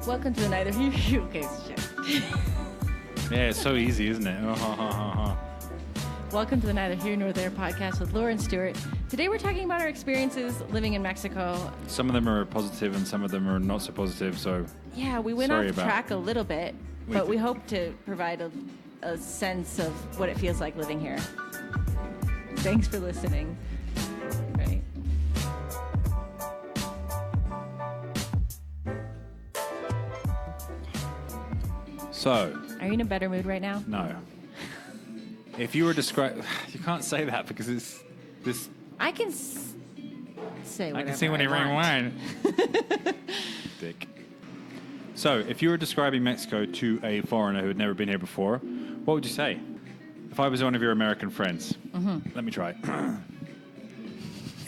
Welcome to the Neither Here You. Okay, shit. Yeah, it's so easy, isn't it? Welcome to the Neither Here Nor There podcast with Laura and Stuart. Today we're talking about our experiences living in Mexico. Some of them are positive and some of them are not so positive, so... Yeah, we went off track a little bit, but we hope to provide a sense of what it feels like living here. Thanks for listening. Right. So... Are you in a better mood right now? No. If you were describing... You can't say that because it's... this. I can say whatever I can see when he rang wine. Dick. So, if you were describing Mexico to a foreigner who had never been here before, what would you say? If I was one of your American friends. Mm-hmm. Let me try.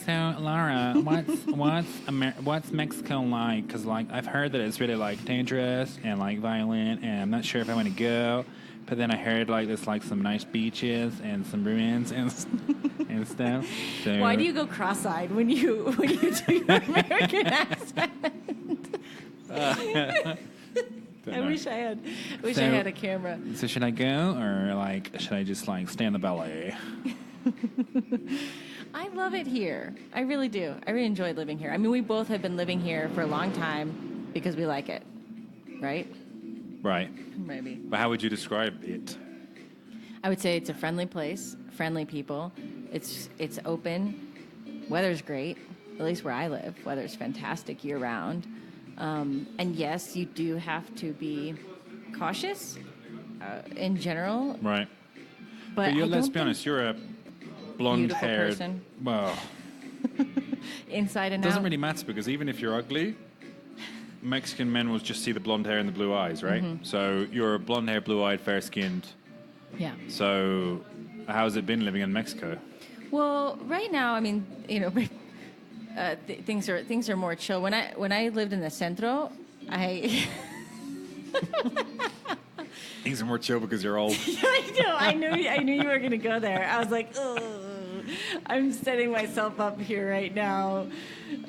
So, Laura, what's Mexico like? Because, like, I've heard that it's really, like, dangerous and, like, violent, and I'm not sure if I want to go. But then I heard, like, there's, like, some nice beaches and some ruins and stuff. So, why do you go cross-eyed when you do your American accent? I wish I had a camera. So should I go, or, like, should I just, like, stay in the ballet? I love it here. I really do. I really enjoy living here. I mean, we both have been living here for a long time because we like it, right? Right. Maybe. But how would you describe it? I would say it's a friendly place, friendly people. It's open. Weather's great, at least where I live. Weather's fantastic year-round. And yes, you do have to be cautious in general. Right. But let's be honest, you're a blonde-haired person. Well, inside and it doesn't out. really matter because even if you're ugly, Mexican men will just see the blonde hair and the blue eyes, right? Mm-hmm. So you're a blonde-haired, blue-eyed, fair-skinned. Yeah. So how's it been living in Mexico? Well, right now, I mean, you know, things are more chill. When I lived in the centro, Things are more chill because you're old. I knew you were going to go there. I was like, oh, I'm setting myself up here right now.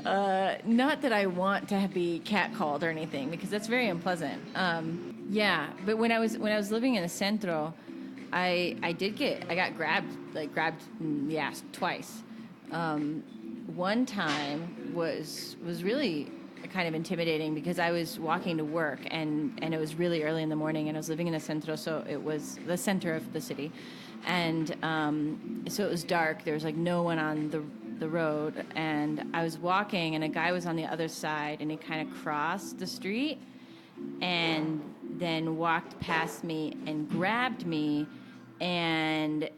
Not that I want to be catcalled or anything, because that's very unpleasant. Yeah, but when I was living in the centro, I got grabbed in the ass twice. One time was really kind of intimidating because I was walking to work and it was really early in the morning and I was living in the centro, so it was the center of the city, and so it was dark. There was like no one on the road, and I was walking and a guy was on the other side and he kind of crossed the street and then walked past me and grabbed me and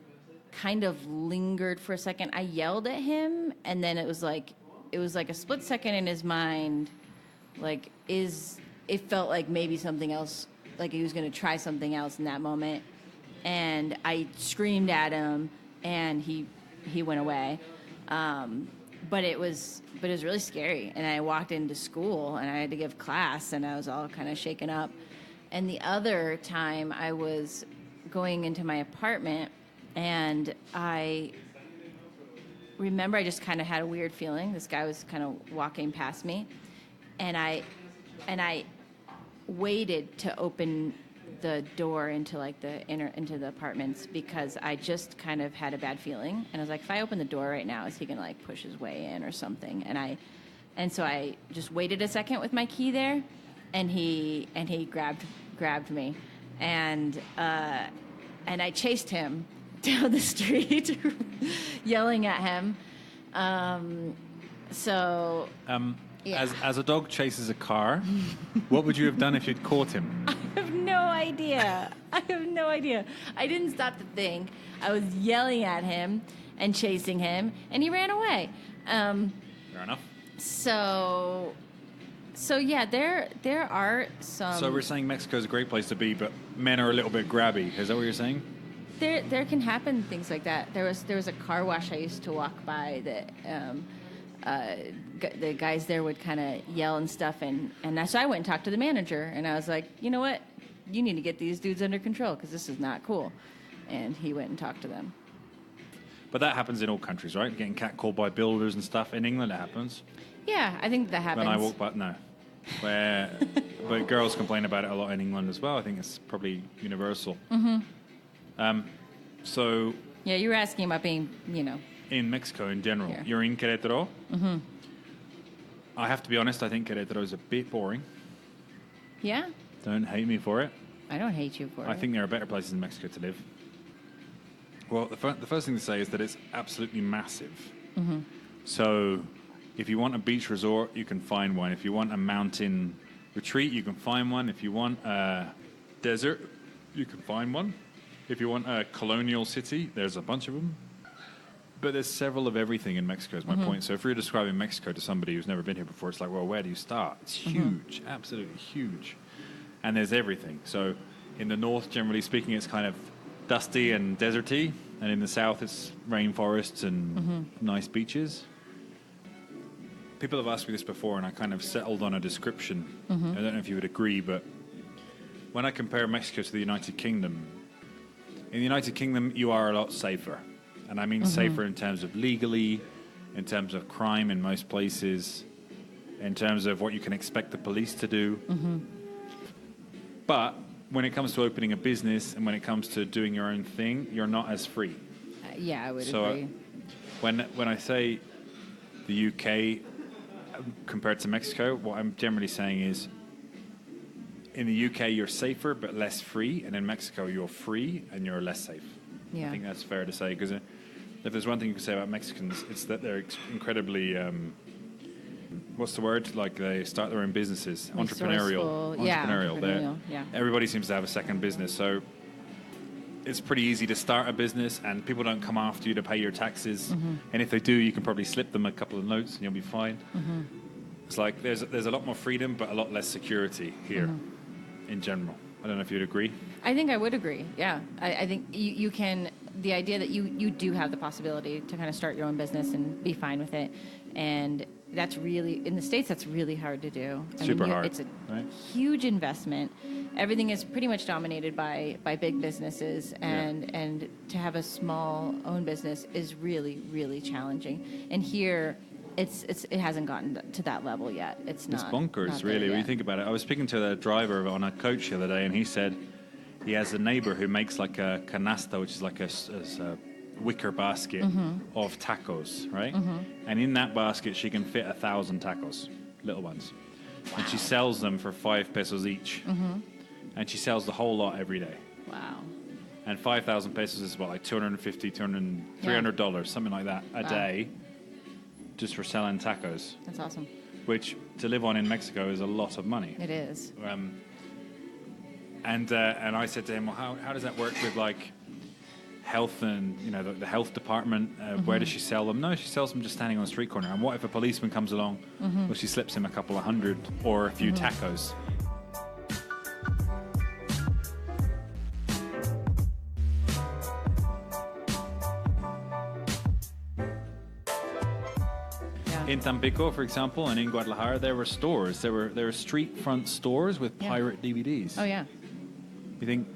kind of lingered for a second. I yelled at him, and then it was like a split second in his mind, like it felt like maybe something else, like he was going to try something else in that moment, and I screamed at him and he went away. But it was really scary, and I walked into school and I had to give class and I was all kind of shaken up. And the other time I was going into my apartment and I remember I just kind of had a weird feeling. This guy was kind of walking past me, and I waited to open the door into like into the apartments because I just kind of had a bad feeling, and I was like, if I open the door right now, is he gonna like push his way in or something? And so I just waited a second with my key there, and he grabbed me, and I chased him down the street, yelling at him. Yeah. As a dog chases a car, what would you have done if you'd caught him? I have no idea. I didn't stop to think. I was yelling at him and chasing him, and he ran away. Fair enough. So yeah, there are some. So we're saying Mexico's a great place to be, but men are a little bit grabby. Is that what you're saying? There can happen things like that. There was a car wash I used to walk by that the guys there would kind of yell and stuff, and so I went and talked to the manager, and I was like, you know what, you need to get these dudes under control because this is not cool. And he went and talked to them. But that happens in all countries, right? Getting catcalled by builders and stuff. In England, it happens. Yeah, I think that happens. When I walk by, no. where, but girls complain about it a lot in England as well. I think it's probably universal. So Yeah, you were asking about being, in Mexico in general, Here. you're in Querétaro. I have to be honest, I think Querétaro is a bit boring. yeah? Don't hate me for it. I don't hate you for it. I think there are better places in Mexico to live. Well, the first thing to say is that it's absolutely massive. So if you want a beach resort, you can find one. If you want a mountain retreat, you can find one. If you want a desert, you can find one. If you want a colonial city, there's a bunch of them. But there's several of everything in Mexico, is my point. So if you're describing Mexico to somebody who's never been here before, it's like, well, where do you start? It's huge, absolutely huge. And there's everything. So in the north, generally speaking, it's kind of dusty and deserty. And in the south, it's rainforests and nice beaches. People have asked me this before, and I kind of settled on a description. I don't know if you would agree, but when I compare Mexico to the United Kingdom, in the United Kingdom, you are a lot safer. And I mean safer in terms of legally, in terms of crime in most places, in terms of what you can expect the police to do. But when it comes to opening a business and when it comes to doing your own thing, you're not as free. Yeah, I would So agree. when I say the UK compared to Mexico, what I'm generally saying is in the UK you're safer but less free, and in Mexico you're free and you're less safe. Yeah. I think that's fair to say, because if there's one thing you can say about Mexicans, it's that they're incredibly, what's the word? Like they start their own businesses, entrepreneurial. Resourceful. Yeah, Entrepreneurial. entrepreneurial, yeah. Everybody seems to have a second business, so it's pretty easy to start a business, and people don't come after you to pay your taxes. And if they do, you can probably slip them a couple of notes, and you'll be fine. It's like there's a lot more freedom, but a lot less security here, in general. I don't know if you'd agree. I think I would agree. Yeah, I think you can. The idea that you do have the possibility to kind of start your own business and be fine with it, and that's really in the States. That's really hard to do. Super hard. It's a right? huge investment. Everything is pretty much dominated by big businesses, and to have a small own business is really, really challenging. And here, it hasn't gotten to that level yet. It's not. It's bonkers, not there really, when you yet. think about it. I was speaking to the driver on a coach the other day, and he said he has a neighbor who makes like a canasta, which is like a wicker basket of tacos, right? And in that basket, she can fit 1,000 tacos, little ones. Wow. And she sells them for 5 pesos each. And she sells the whole lot every day. Wow. And 5,000 pesos is what, like $250, $300, something like that a day, just for selling tacos. That's awesome. Which, to live on in Mexico, is a lot of money. It is. And I said to him, well, how does that work with, like, health and, the health department? Where does she sell them? No, she sells them just standing on the street corner. And what if a policeman comes along? Well, she slips him a couple of hundred or a few tacos. In Tampico, for example, and in Guadalajara, there were stores. There were street front stores with pirate DVDs. Oh, yeah. You think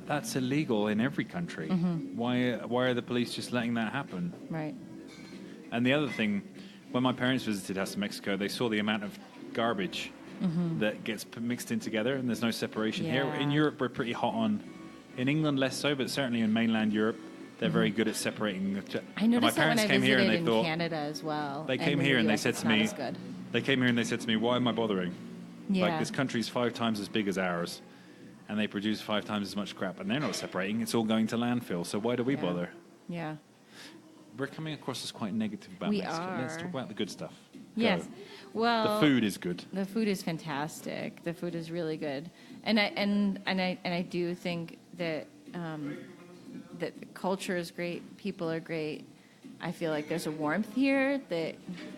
that's illegal in every country. Why are the police just letting that happen? Right. And the other thing, when my parents visited us in Mexico, they saw the amount of garbage that gets mixed in together, and there's no separation here. In Europe, we're pretty hot on. In England, less so, but certainly in mainland Europe, they're very good at separating. I noticed that when I visited and they in thought, Canada as well. They came in here the and they US, said it's to not me, as good. they came here and they said to me, why am I bothering? Yeah. Like, this country's 5 times as big as ours, and they produce 5 times as much crap, and they're not separating. It's all going to landfill, so why do we bother? Yeah. We're coming across as quite negative about We Mexico. Let's are. talk about the good stuff. Yes. Go. Well, The food is good. The food is fantastic. The food is really good, and I do think that that the culture is great. People are great. I feel like there's a warmth here that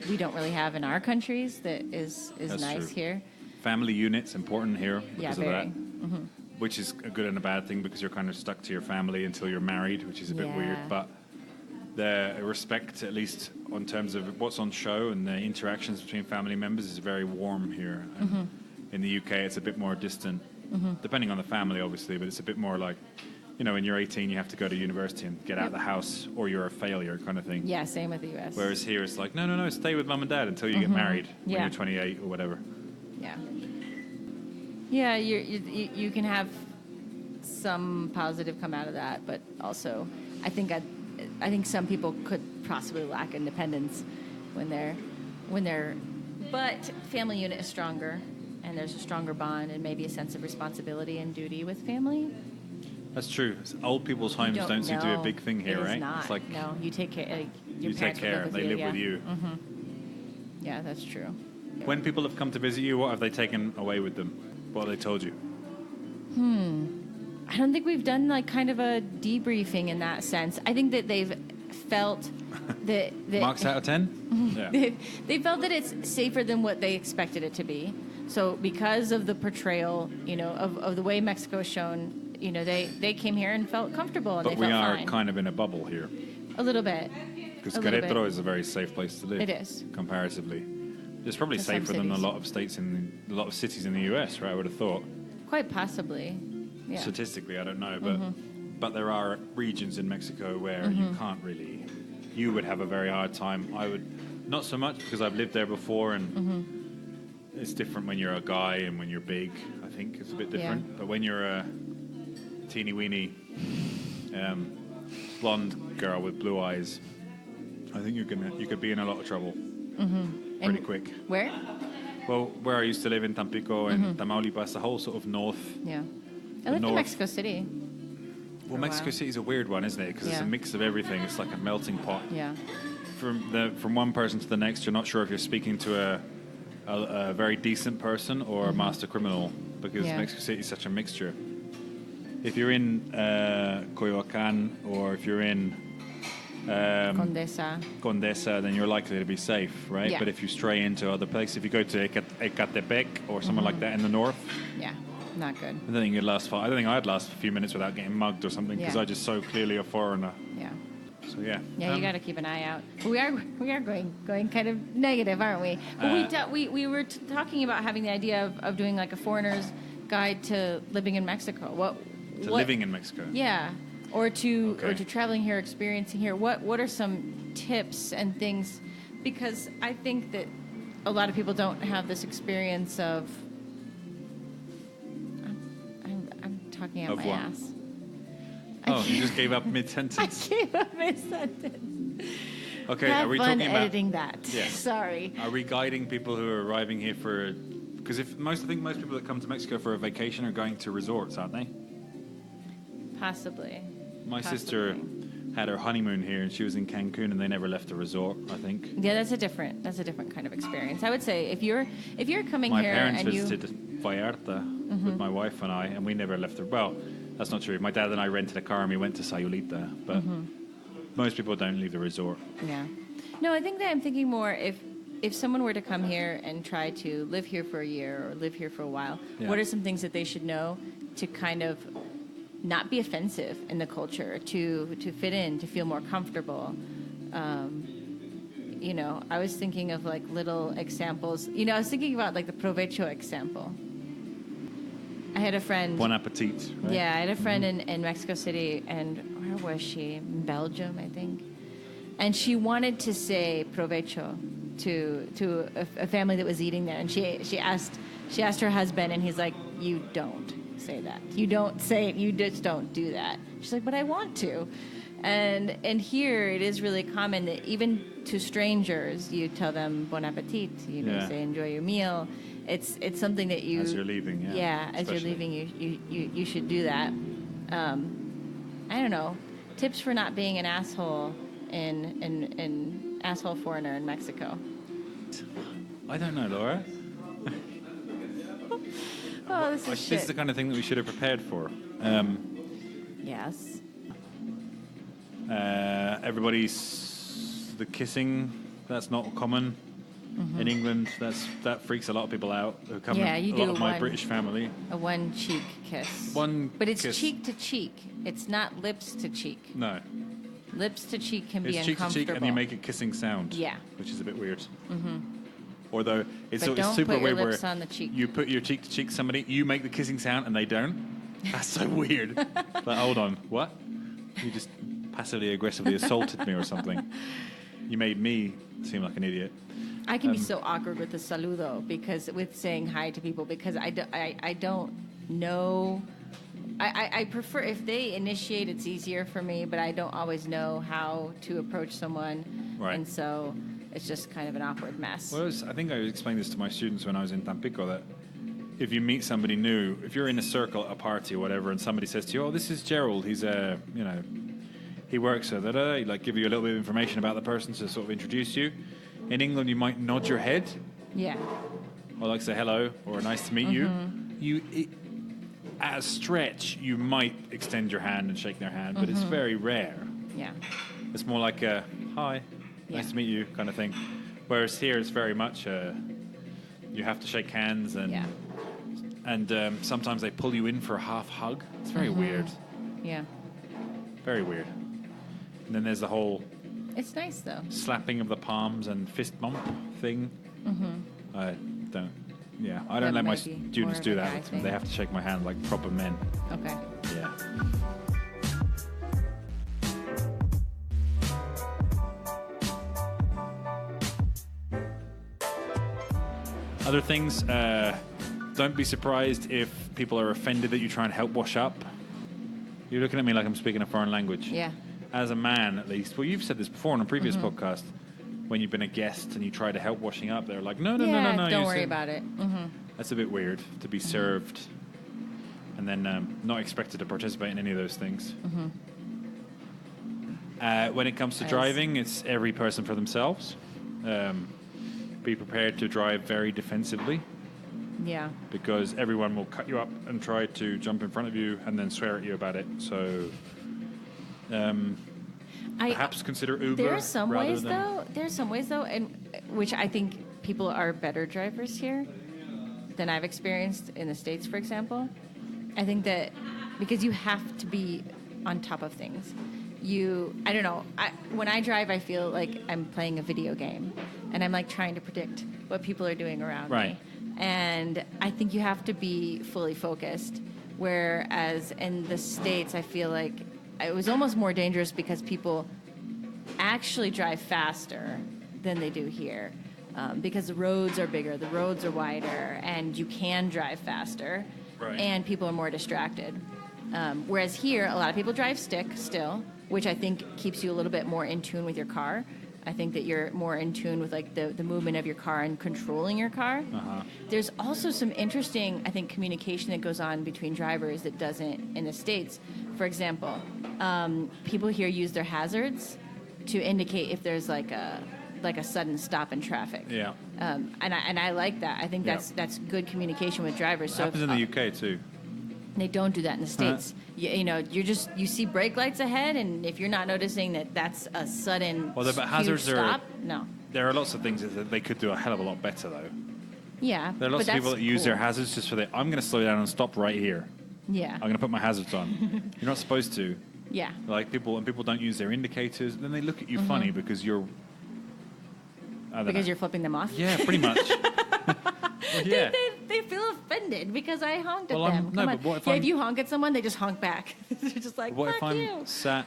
we don't really have in our countries. That is That's nice true. here. Family unit's important here Yeah, because of very. that, which is a good and a bad thing because you're kind of stuck to your family until you're married, which is a bit weird. Yeah. But the respect, at least on terms of what's on show and the interactions between family members, is very warm here. And in the UK, it's a bit more distant, depending on the family, obviously, but it's a bit more like, when you're 18, you have to go to university and get out of the house, or you're a failure kind of thing. Yeah, same with the U.S. Whereas here, it's like, no, stay with mum and dad until you get married when Yeah. you're 28 or whatever. Yeah. Yeah, you can have some positive come out of that, but also I think some people could possibly lack independence when they're but family unit is stronger and there's a stronger bond and maybe a sense of responsibility and duty with family. That's true. Old people's homes don't seem to be a big thing here, right? Not. It's like no, you take care. Your you take care. They live with you. Mm-hmm. Yeah, that's true. When people have come to visit you, what have they taken away with them? What have they told you? I don't think we've done like kind of a debriefing in that sense. I think that they've felt that Marks out of 10? Yeah. they felt that it's safer than what they expected it to be. So because of the portrayal, of the way Mexico is shown, they came here and felt comfortable and But they we felt are fine. kind of in a bubble here. A little bit. Because A little Querétaro bit. is a very safe place to live. It is. Comparatively. It's probably To some safer than a cities. lot of a lot of cities in the US, right? I would have thought. Quite possibly. Yeah. Statistically, I don't know, but there are regions in Mexico where you can't really. You would have a very hard time. I would not so much because I've lived there before, and it's different when you're a guy and when you're big. I think it's a bit different. Yeah. But when you're a teeny weeny blonde girl with blue eyes, I think you could be in a lot of trouble pretty quick. Where? Well, where I used to live in Tampico and Tamaulipas, the whole sort of north. Yeah. I lived in north. Mexico City. Well, a Mexico while. City's a weird one, isn't it? Because it's a Yeah. mix of everything. It's like a melting pot. Yeah. From one person to the next, you're not sure if you're speaking to a very decent person or a master criminal, because Yeah. Mexico City is such a mixture. If you're in Coyoacán or if you're in Condesa. Condesa, then you're likely to be safe, right? Yeah. But if you stray into other places, if you go to Ecatepec or somewhere like that in the north, Yeah. Not good. I don't think I don't think I'd last a few minutes without getting mugged or something, because Yeah. I'm just so clearly a foreigner. Yeah. So yeah. Yeah, you got to keep an eye out. We are going kind of negative, aren't we? But we were talking about having the idea of doing like a foreigner's guide to living in Mexico. What living in Mexico. Yeah, or to Okay. traveling here, experiencing here. What are some tips and things? Because I think that a lot of people don't have this experience of. I'm talking out Of my what? ass. Oh, you just gave up I mid-sentence. gave up my sentence. Okay, Have are we fun talking about... editing that. Yeah. Sorry. Are we guiding people who are arriving here for... Because I think most people that come to Mexico for a vacation are going to resorts, aren't they? Possibly. My sister had her honeymoon here, and she was in Cancun, and they never left the resort, I think. Yeah, that's a different kind of experience. I would say if you're coming My here parents and visited Vallarta with my wife and I, and we never left the... Well, that's not true. My dad and I rented a car, and we went to Sayulita, but most people don't leave the resort. Yeah. No, I think that I'm thinking more if someone were to come here and try to live here for a year or live here for a while, Yeah. what are some things that they should know to kind of not be offensive in the culture, to fit in, to feel more comfortable? I was thinking of like little examples. I was thinking about like the provecho example. I had a friend. Bon appetit, right? Yeah, I had a friend in Mexico City, and where was she? In Belgium, I think. And she wanted to say provecho to a family that was eating there, and she asked her husband, and he's like, "You don't say that. You don't say it. You just don't do that." She's like, "But I want to." And here it is really common that even to strangers, you tell them bon appetit. Yeah. Say enjoy your meal. It's something that you As you're leaving, yeah. Yeah, as especially. you're leaving, you should do that. I don't know. Tips for not being an asshole in asshole foreigner in Mexico. I don't know, Laura. Oh, this is This shit. is the kind of thing that we should have prepared for. Yes. The kissing, that's not common. In England, that freaks a lot of people out. Who come Yeah, in, you a lot do of my one. British family. A one cheek kiss. But it's cheek to cheek. It's not lips to cheek. No, Lips to cheek can be it's cheek to uncomfortable. cheek, and you make a kissing sound. Yeah. which is a bit weird. Although it's But don't super put your weird lips where on the cheek. you put your cheek to cheek somebody, you make the kissing sound, and they don't. That's so weird. Like, hold on, what? You just passively aggressively assaulted me or something. You made me seem like an idiot. I can be so awkward with the saludo because with saying hi to people because I don't know. I prefer if they initiate, it's easier for me, but I don't always know how to approach someone. Right. And so it's just kind of an awkward mess. Well, I think I explained this to my students when I was in Tampico, that if you meet somebody new, if you're in a circle at a party or whatever, and somebody says to you, "Oh, this is Gerald. He's he works at da." Like give you a little bit of information about the person to sort of introduce you. In England, you might nod your head, Yeah. or like say hello or nice to meet you. At a stretch, you might extend your hand and shake their hand, but it's very rare. Yeah. It's more like a hi, Yeah. nice to meet you kind of thing. Whereas here, it's very much you have to shake hands and. Yeah. And sometimes they pull you in for a half hug. It's very weird. Yeah. Very weird. And then there's the whole It's nice though. slapping of the palms and fist bump thing. I don't. Yeah, I don't That let my might be more students of do a guy that. thing. They have to shake my hand like proper men. Okay. Yeah. Other things. Don't be surprised if people are offended that you try and help wash up. You're looking at me like I'm speaking a foreign language. Yeah. As a man, at least. Well, you've said this before on a previous podcast. When you've been a guest and you try to help washing up, they're like, no. Don't you worry sit-" about it. That's a bit weird to be served and then not expected to participate in any of those things. When it comes to Yes. driving, it's every person for themselves. Be prepared to drive very defensively Yeah. because everyone will cut you up and try to jump in front of you and then swear at you about it. So perhaps consider Uber. There are some rather ways, than- though. There's some ways, though, and which I think people are better drivers here than I've experienced in the States, for example. I think that because you have to be on top of things. I don't know. When I drive, I feel like I'm playing a video game, and I'm like trying to predict what people are doing around Right. me. And I think you have to be fully focused. Whereas in the States, I feel like it was almost more dangerous because people actually drive faster than they do here. Because the roads are bigger, the roads are wider, and you can drive faster, Right. and people are more distracted. Whereas here, a lot of people drive stick still, which I think keeps you a little bit more in tune with your car. I think that you're more in tune with like the movement of your car and controlling your car. There's also some interesting, I think, communication that goes on between drivers that doesn't in the States. For example, people here use their hazards to indicate if there's like a sudden stop in traffic. Yeah. And I like that. I think Yeah. that's good communication with drivers. So happens in the UK too. they don't do that in the States. You see brake lights ahead, and if you're not noticing that that's a sudden Well, but huge hazards are- stop, no. There are lots of things that they could do a hell of a lot better, though. Yeah, There are lots but of people that's that use their cool. hazards just for the, I'm going to slow down and stop right here. Yeah, I'm going to put my hazards on. You're not supposed to. yeah. Like people don't use their indicators. Then they look at you funny because you're. I don't Because know. you're flipping them off. Yeah, pretty much. Well, yeah. They feel offended because I honked at Well, them. no, Come but on. what if yeah, I'm- if you honk at someone, they just honk back. They're just like, What fuck if I'm you.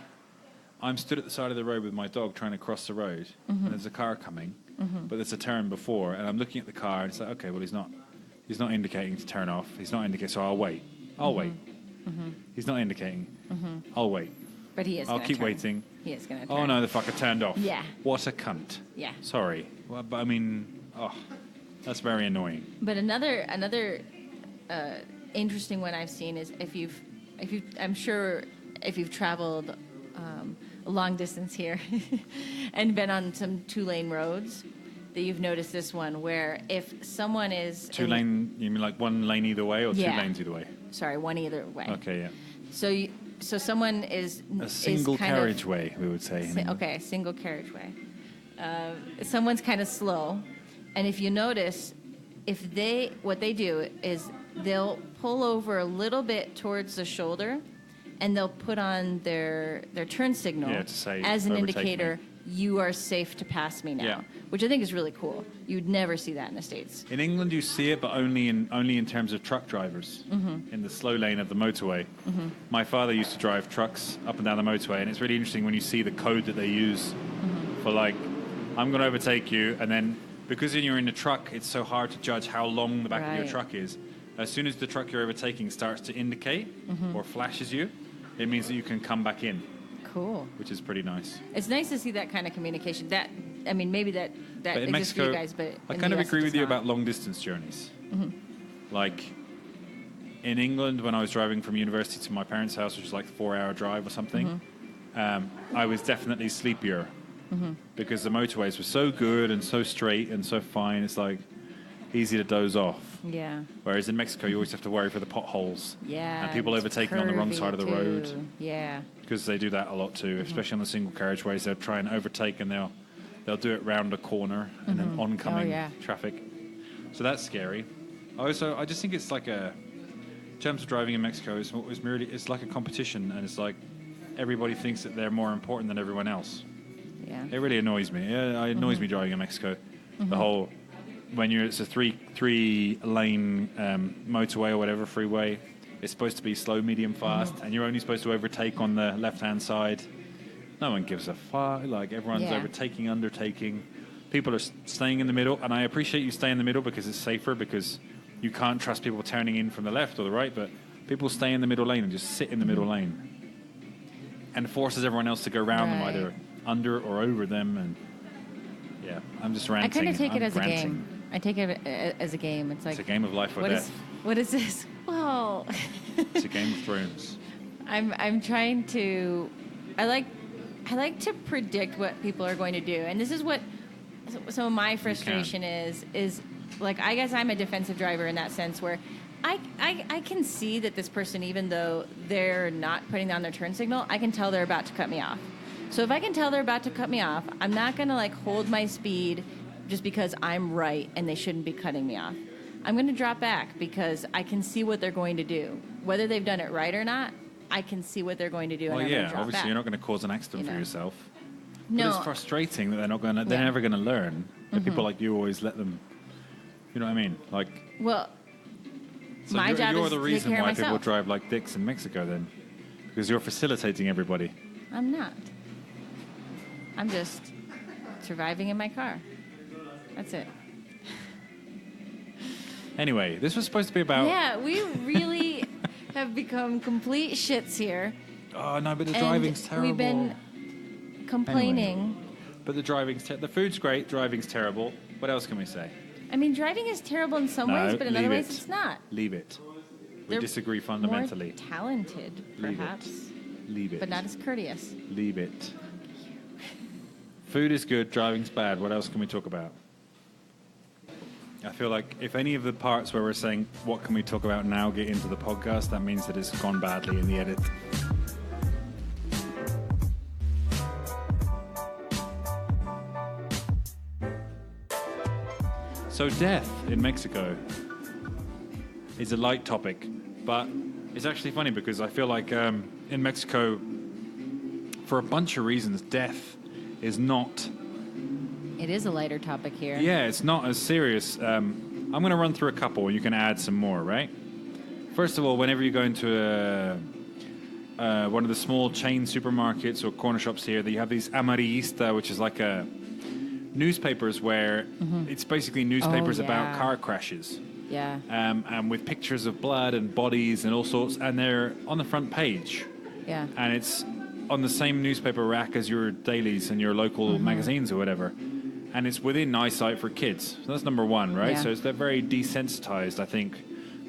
I'm stood at the side of the road with my dog trying to cross the road, and there's a car coming, but there's a turn before, and I'm looking at the car, and it's like, okay, well, he's not indicating to turn off. He's not indicating, so I'll wait. He's not indicating. I'll wait. But he is. I'll gonna keep turn. waiting. He is going to turn. Oh no, the fucker turned off. Yeah. What a cunt. Yeah. Sorry. Well, but I mean, that's very annoying. But another interesting one I've seen is I'm sure if you've traveled a long distance here and been on some 2-lane roads, that you've noticed this one where if someone is 2 lane, you mean like 1 lane either way or 2 Yeah. lanes either way? Sorry, one either way. Okay, yeah. So someone is A single is kind of- carriageway, we would say. in England. Okay, single carriageway. Someone's kind of slow, and if you notice, what they do is they'll pull over a little bit towards the shoulder, and they'll put on their turn signal Yeah, to say, as an "Overtake indicator. You are safe to pass me now, Yeah. which I think is really cool. You'd never see that in the States. In England, you see it, but only in terms of truck drivers. In the slow lane of the motorway. My father used to drive trucks up and down the motorway, and it's really interesting when you see the code that they use for like, I'm going to overtake you, and then because when you're in a truck, it's so hard to judge how long the back of your Right. truck is. As soon as the truck you're overtaking starts to indicate or flashes you, it means that you can come back in, Cool. which is pretty nice. It's nice to see that kind of communication. That, I mean, maybe that But in exists for Mexico, you guys, but I in kind the of US agree it with does you not. about long distance journeys. Like in England, when I was driving from university to my parents' house, which was like a 4-hour drive or something, I was definitely sleepier because the motorways were so good and so straight and so fine. It's like easy to doze off. Yeah. Whereas in Mexico, you always have to worry for the potholes. Yeah. And people it's overtaking on the wrong curvy, side of the too. road. Yeah. Because they do that a lot too, especially on the single carriageways. They'll try and overtake and they'll do it round a corner and then oncoming traffic. So that's scary. Also, I just think it's like in terms of driving in Mexico, it's like a competition, and it's like everybody thinks that they're more important than everyone else. Yeah. It really annoys me. It annoys me driving in Mexico. The whole it's a three lane motorway or whatever, freeway. It's supposed to be slow, medium, fast, and you're only supposed to overtake on the left-hand side. No one gives a fuck. Like, everyone's overtaking, undertaking. People are staying in the middle, and I appreciate you stay in the middle because it's safer, because you can't trust people turning in from the left or the right, but people stay in the middle lane and just sit in the middle lane. And it forces everyone else to go around them, either under or over them, and yeah, I'm just ranting. I kind of take it I'm as a ranting. game. I take it as a game. It's like, It's a game of life or death. What is this? Well, It's a Game of Thrones. I'm trying to. I like to predict what people are going to do, and this is what some of my frustration is like, I guess I'm a defensive driver in that sense, where I can see that this person, even though they're not putting down their turn signal, I can tell they're about to cut me off. So if I can tell they're about to cut me off, I'm not going to like hold my speed just because I'm right and they shouldn't be cutting me off. I'm going to drop back because I can see what they're going to do. Whether they've done it right or not, I can see what they're going to do. Well, and I'm going to yeah, drop obviously back. you're not going to cause an accident for yourself. No. But it's frustrating that they're never going to learn. That people like you always let them, you know what I mean? Like, Well, so my job you're is the to reason take care why of people myself. drive like dicks in Mexico then. Because you're facilitating everybody. I'm not. I'm just surviving in my car. That's it. Anyway, this was supposed to be about... Yeah, we really have become complete shits here. Oh, no, but the And driving's terrible. we've been complaining. But the driving's... the food's great, driving's terrible. What else can we say? I mean, driving is terrible in some No, ways, but in other leave ways it. it's not. Leave it. We They're disagree fundamentally. More talented, Leave it. perhaps, Leave it. but not as courteous. Leave it. Food is good, driving's bad. What else can we talk about? I feel like if any of the parts where we're saying, what can we talk about now, get into the podcast, that means that it's gone badly in the edit. So death in Mexico is a light topic, but it's actually funny because I feel like in Mexico, for a bunch of reasons, death is not... It is a lighter topic here. Yeah, it's not as serious. I'm going to run through a couple and you can add some more, right? First of all, whenever you go into one of the small chain supermarkets or corner shops here, you have these amarillista, which is like newspapers where it's basically newspapers about car crashes. Yeah. And with pictures of blood and bodies and all sorts, and they're on the front page. Yeah. And it's on the same newspaper rack as your dailies and your local magazines or whatever. And it's within eyesight for kids. So that's number one, right? Yeah. So they're very desensitized, I think,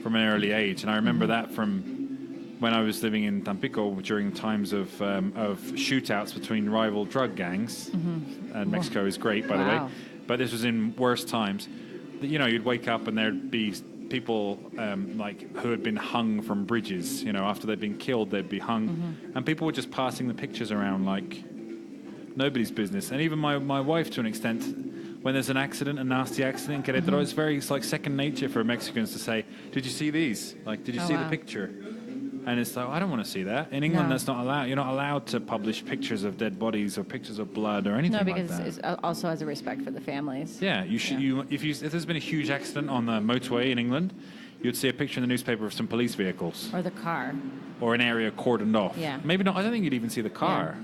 from an early age. And I remember that from when I was living in Tampico during times of shootouts between rival drug gangs. And Mexico is great, by the way. But this was in worse times. You know, you'd wake up and there'd be people like who had been hung from bridges. You know, after they'd been killed, they'd be hung. And people were just passing the pictures around like nobody's business. And even my wife, to an extent, when there's an accident, a nasty accident, it's like second nature for Mexicans to say, did you see these? Like, did you see the picture? And it's like, I don't want to see that. In England, that's not allowed. You're not allowed to publish pictures of dead bodies or pictures of blood or anything like that. No, because it's also has a respect for the families. Yeah, you should. Yeah. If there's been a huge accident on the motorway in England, you'd see a picture in the newspaper of some police vehicles. Or the car. Or an area cordoned off. Yeah. Maybe not. I don't think you'd even see the car.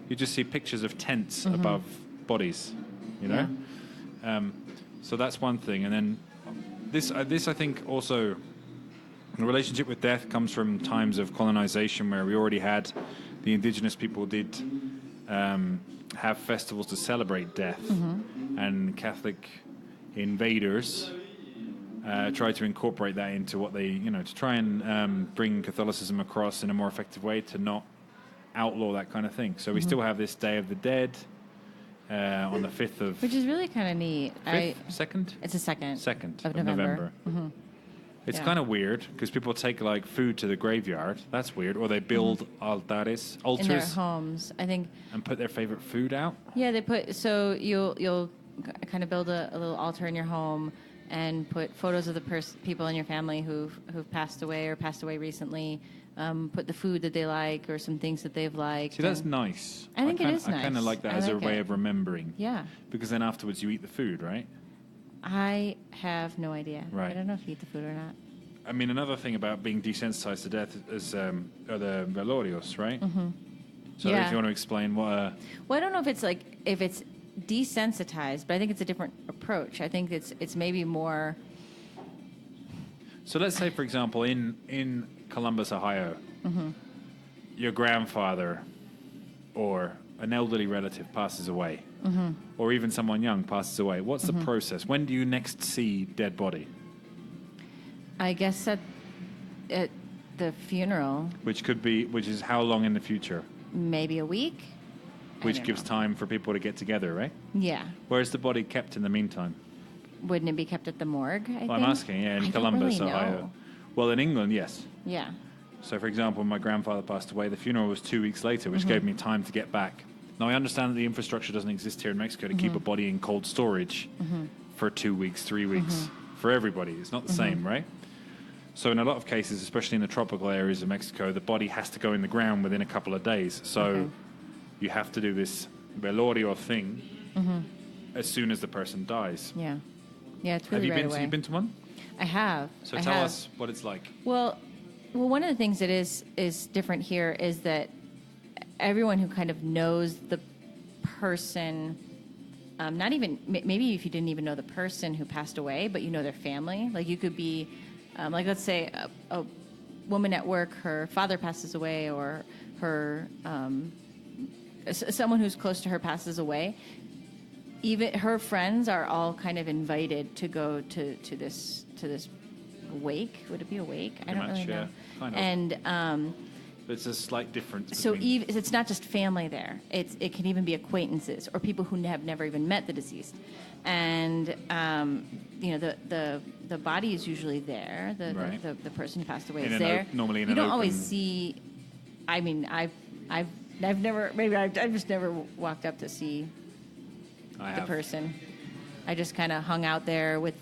You just see pictures of tents above bodies, you know? So that's one thing. And then this I think also, the relationship with death comes from times of colonization where we already had, the indigenous people did have festivals to celebrate death, and Catholic invaders try to incorporate that into what they, to try and bring Catholicism across in a more effective way, to not outlaw that kind of thing. So we still have this Day of the Dead on the 5th of... Which is really kind of neat. 2nd? It's the 2nd of November. It's Yeah. kind of weird because people take like food to the graveyard. That's weird. Or they build altars in their homes, I think. and put their favorite food out. Yeah, they put, so you'll kind of build a little altar in your home and put photos of the people in your family who've passed away or passed away recently. Put the food that they like or some things that they've liked. See, that's nice. I think it is I kind of nice. like that I as a like way it. of remembering. Yeah. Because then afterwards you eat the food, right? I have no idea. Right. I don't know if you eat the food or not. I mean, another thing about being desensitized to death is are the velorios, right? So Yeah. if you want to explain what... Well, I don't know if it's desensitized, but I think it's a different approach. I think it's maybe more. So let's say, for example, in Columbus, Ohio, your grandfather or an elderly relative passes away, or even someone young passes away. What's the process? When do you next see dead body? I guess at the funeral, Which is how long in the future? maybe a week. Which don't gives know. time for people to get together, right? Yeah. Where's the body kept in the meantime? Wouldn't it be kept at the morgue? I Well, think? I'm asking, yeah, I in don't Columbus, really know. Ohio. Well, in England, yes. Yeah. So, for example, when my grandfather passed away, the funeral was 2 weeks later, which gave me time to get back. Now, I understand that the infrastructure doesn't exist here in Mexico to keep a body in cold storage for 2 weeks, 3 weeks, for everybody. It's not the same, right? So in a lot of cases, especially in the tropical areas of Mexico, the body has to go in the ground within a couple of days. So you have to do this velorio thing as soon as the person dies. Yeah. Yeah, it's Have really you right been? away. You've been to one? I have. So I tell have. us what it's like. Well, one of the things that is different here is that everyone who kind of knows the person, not even maybe if you didn't even know the person who passed away, but you know their family. Like you could be, like let's say a woman at work, her father passes away, or her someone who's close to her passes away. Even her friends are all kind of invited to go to this wake. Would it be a wake? I don't really know. Kind of. And There's a slight difference. so between- it's not just family there. It can even be acquaintances or people who have never even met the deceased. And the body is usually there. Right. The person who passed away In is an there. normally in you an don't always open- see. I mean, I've never, maybe I've just never walked up to see I the have. person. I just kind of hung out there with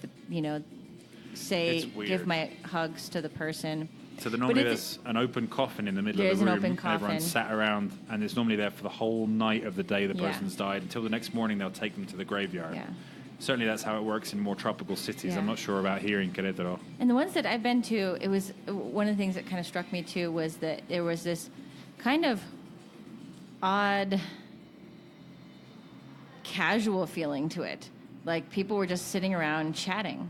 say, It's weird. give my hugs to the person. So normally it's- there's an open coffin in the middle There of is the an room. open and Everyone's coffin. sat around, and it's normally there for the whole night of the day the Yeah. person's died until the next morning they'll take them to the graveyard. Yeah. Certainly that's how it works in more tropical cities. Yeah. I'm not sure about here in Querétaro. And the ones that I've been to, it was one of the things that kind of struck me too was that there was this kind of odd, casual feeling to it. Like people were just sitting around chatting,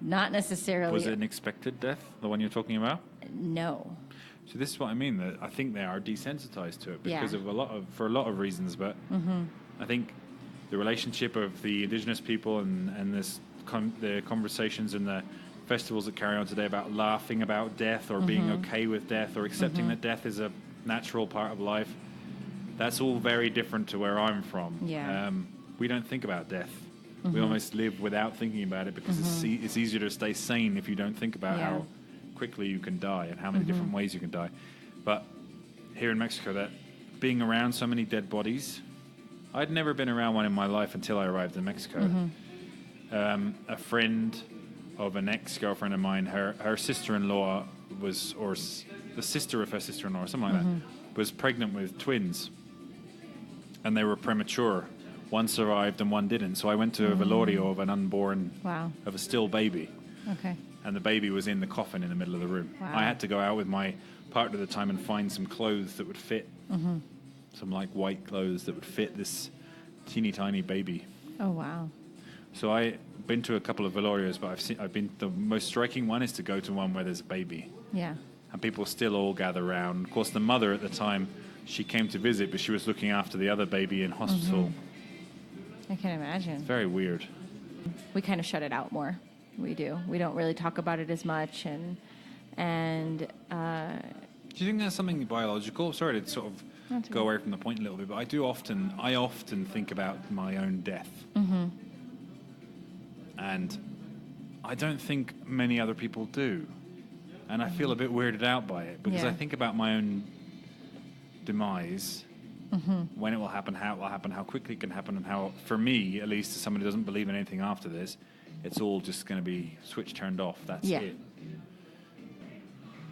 not necessarily. Was it an expected death, the one you're talking about? No. So this is what I mean. That I think they are desensitized to it because Yeah. of for a lot of reasons. But I think the relationship of the indigenous people and the conversations and the festivals that carry on today about laughing about death or being okay with death or accepting that death is a natural part of life. That's all very different to where I'm from. Yeah. We don't think about death. We almost live without thinking about it because it's easier to stay sane if you don't think about Yeah. how quickly you can die and how many different ways you can die. But here in Mexico, that being around so many dead bodies, I'd never been around one in my life until I arrived in Mexico. A friend of an ex-girlfriend of mine, her sister-in-law was, or the sister of her sister-in-law, or something like that, was pregnant with twins, and they were premature. One survived and one didn't. So I went to a velorio of an unborn, Wow. of a still baby. Okay. And the baby was in the coffin in the middle of the room. Wow. I had to go out with my partner at the time and find some clothes that would fit, some like white clothes that would fit this teeny tiny baby. Oh wow. So I've been to a couple of velorias, but I've been the most striking one is to go to one where there's a baby. Yeah. And people still all gather around. Of course, the mother at the time, she came to visit, but she was looking after the other baby in hospital. I can imagine. It's very weird. We kind of shut it out more. We do. We don't really talk about it as much, and Do you think that's something biological? Sorry to sort of go away from the point a little bit, but I often think about my own death. Mm-hmm. And I don't think many other people do. And I feel a bit weirded out by it because I think about my own demise, when it will happen, how it will happen, how quickly it can happen, and how, for me, at least, as somebody who doesn't believe in anything after this, it's all just going to be switch turned off. That's it.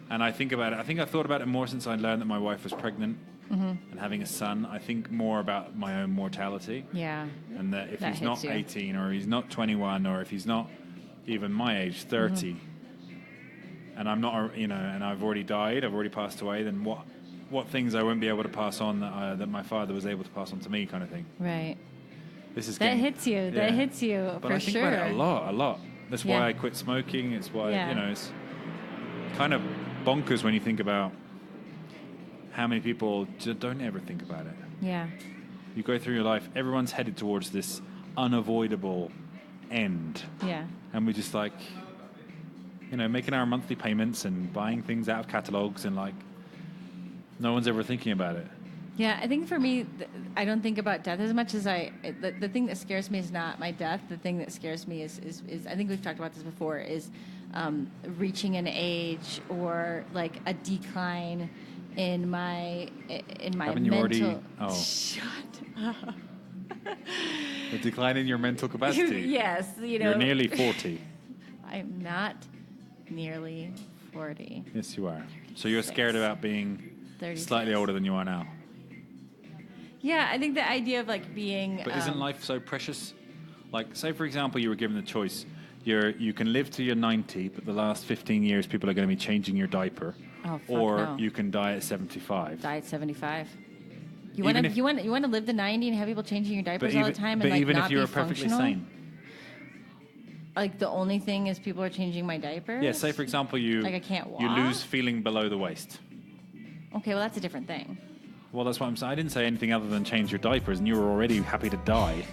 And I think about it. I think I've thought about it more since I learned that my wife was pregnant and having a son. I think more about my own mortality. Yeah. And that if That he's not hits you. 18 or he's not 21 or if he's not even my age, 30, and I'm not, and I've already died, I've already passed away, then what things I won't be able to pass on that my father was able to pass on to me, kind of thing. Right. This is That hits you. That hits you but for I think sure. about it a lot. That's Yeah. why I quit smoking. It's why Yeah. it's kind of bonkers when you think about how many people don't ever think about it. Yeah. You go through your life, everyone's headed towards this unavoidable end. Yeah. And we just making our monthly payments and buying things out of catalogs and no one's ever thinking about it. Yeah, I think for me, I don't think about death as much as the thing that scares me is not my death. The thing that scares me is I think we've talked about this before, is reaching an age or like a decline in my Haven't you mental. already? Oh. Shut up. A decline in your mental capacity. Yes, You're nearly 40. I'm not nearly 40. Yes, you are. So you're scared about being 36. slightly older than you are now. Yeah, I think the idea of being. But isn't life so precious? Say for example, you were given the choice. You can live till you're 90, but the last 15 years, people are going to be changing your diaper. Oh, fuck or no. you can die at 75. Die at 75. You Even want if- to live to 90 and have people changing your diapers all the time and even not if you be were perfectly functional? sane. The only thing is people are changing my diapers? Yeah, say for example I can't walk? you lose feeling below the waist. Okay, well that's a different thing. Well, that's what I'm saying. I didn't say anything other than change your diapers, and you were already happy to die.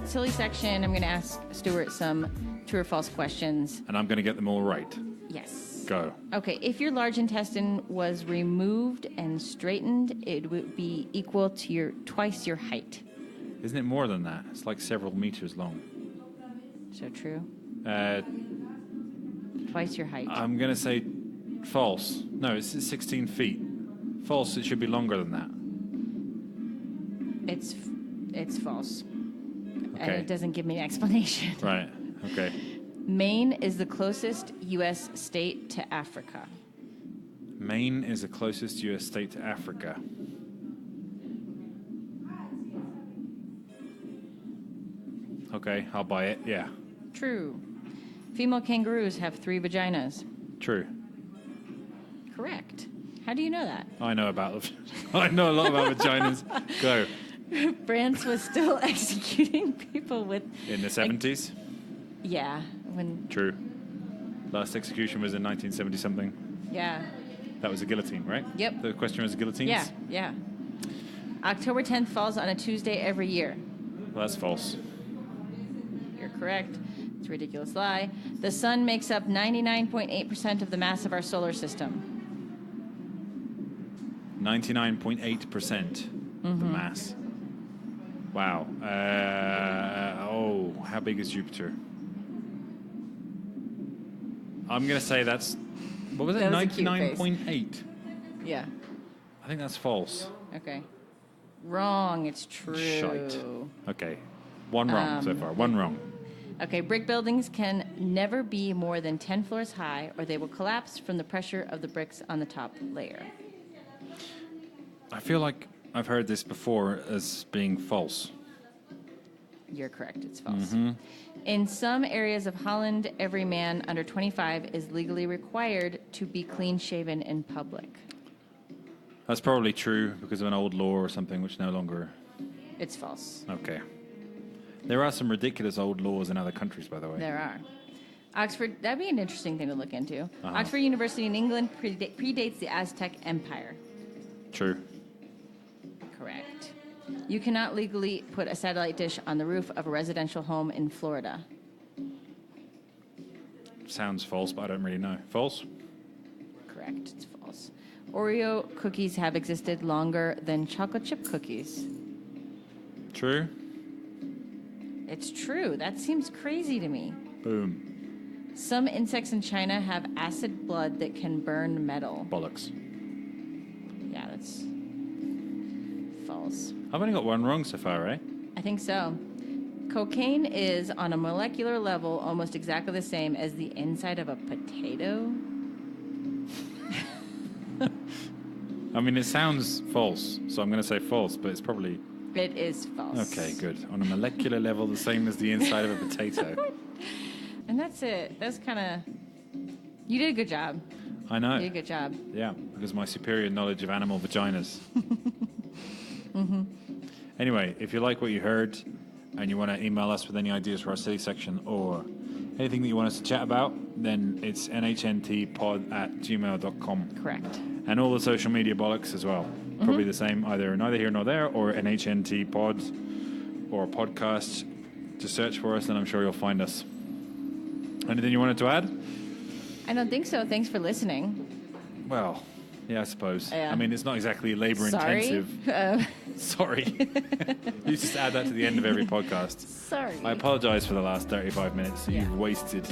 Silly section, I'm going to ask Stuart some true or false questions. And I'm going to get them all right. Yes. Go. Okay, if your large intestine was removed and straightened, it would be equal to twice your height. Isn't it more than that? It's like several meters long. So true. Uh, Twice your height. I'm going to say false. No, it's 16 feet. False, it should be longer than that. It's false. And Okay. it doesn't give me an explanation. Right, okay. Maine is the closest U.S. state to Africa. Maine is the closest U.S. state to Africa. Okay, I'll buy it, yeah. True. Female kangaroos have 3 vaginas. True. Correct. How do you know that? I know a lot about vaginas. Go. France was still executing people with... In the 70s? Yeah. When... True. Last execution was in 1970-something. Yeah. That was a guillotine, right? Yep. The question was guillotines? Yeah. October 10th falls on a Tuesday every year. Well, that's false. You're correct. It's a ridiculous lie. The sun makes up 99.8% of the mass of our solar system. 99.8% of the mass. Wow. How big is Jupiter? I'm going to say that's... What was it? That was a cute face. 99.8. Yeah. I think that's false. Okay. Wrong. It's true. Shite. Okay. One wrong so far. One wrong. Okay, brick buildings can never be more than 10 floors high or they will collapse from the pressure of the bricks on the top layer. I feel like I've heard this before as being false. You're correct. It's false. In some areas of Holland, every man under 25 is legally required to be clean-shaven in public. That's probably true because of an old law or something which no longer... It's false. Okay. There are some ridiculous old laws in other countries, by the way. There are. Oxford, that'd be an interesting thing to look into. Oxford University in England predates the Aztec Empire. True. Correct. You cannot legally put a satellite dish on the roof of a residential home in Florida. Sounds false, but I don't really know. False? Correct. It's false. Oreo cookies have existed longer than chocolate chip cookies. True. It's true. That seems crazy to me. Boom. Some insects in China have acid blood that can burn metal. Bollocks. Yeah, that's false. I've only got one wrong so far, right? I think so. Cocaine is, on a molecular level, almost exactly the same as the inside of a potato. I mean, it sounds false, so I'm going to say false, but it's probably... It is false. Okay, good. On a molecular level, the same as the inside of a potato. And that's it. That's kind of... You did a good job. I know. You did a good job. Yeah, because of my superior knowledge of animal vaginas. Anyway, if you like what you heard and you want to email us with any ideas for our silly section or anything that you want us to chat about, then it's nhnTpod@gmail.com. Correct. And all the social media bollocks as well. Probably the same, either neither here nor there, or NHNT or podcast. Just search for us and I'm sure you'll find us. Anything you wanted to add? I don't think so. Thanks for listening. Well, yeah, I suppose. Yeah. I mean, it's not exactly labor intensive. Sorry. You just add that to the end of every podcast. Sorry. I apologize for the last 35 minutes that you've wasted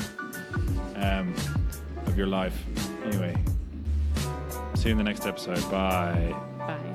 of your life. Anyway, see you in the next episode. Bye. Bye.